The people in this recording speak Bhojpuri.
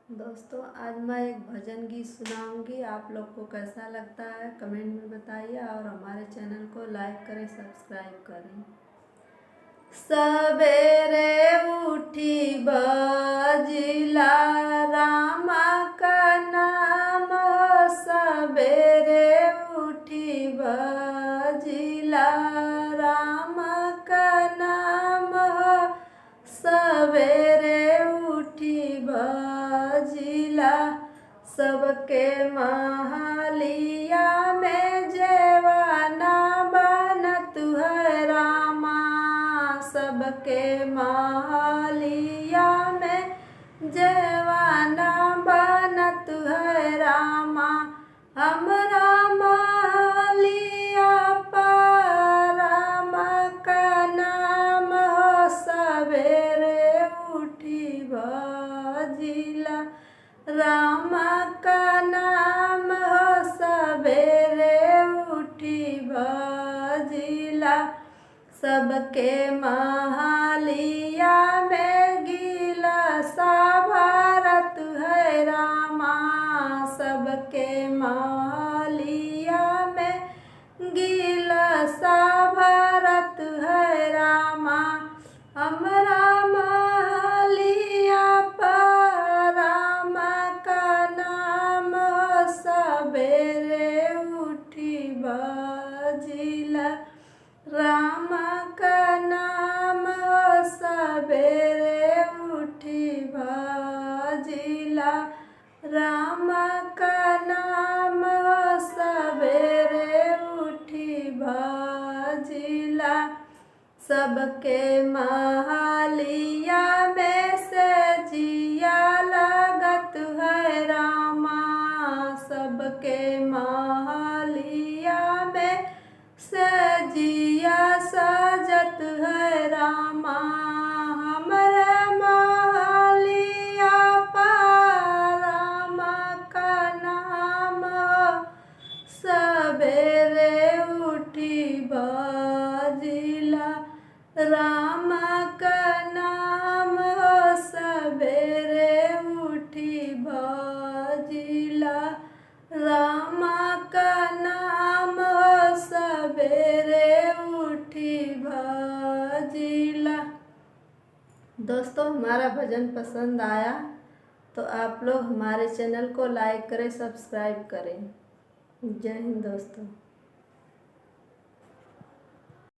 दोस्तों, आज मैं एक भजन गीत सुनाऊंगी। आप लोग को कैसा लगता है कमेंट में बताइए और हमारे चैनल को लाइक करें, सब्सक्राइब करें। सवेरे उठी बजिला रामा का नाम, सवेरे उठी बजिला रामा का नाम, सवेरे उठी बजिला सबके महलिया में जेवाना बनत है रामा, सबके महलिया में जेवाना बनत है रामा। हमरा महलिया पर रामा का नाम, सवेरे उठी बजिला रामा का नाम, सवेरे उठी बजिला सबके महलिया में गिला सा भारत है रामा, सबके महलिया में गिला सा भारत है रामा। हमरा महलिया पर रामा का नाम, सवेरे उठी बजिला रामा का नाम, सवेरे उठी बजिला रामा का नाम, सवेरे उठी बजिला सबके महलिया में से जिया लगत है रामा, सबके महलिया में से जिया सजत है रामा। हमरे महलिया पर रामा का नाम, सवेरे उठी बजिला रामा का नाम, सवेरे उठी बजिला रामा का नाम, सवेरे उठी बजिला। दोस्तों, हमारा भजन पसंद आया तो आप लोग हमारे चैनल को लाइक करें, सब्सक्राइब करें। जय हिंद दोस्तों।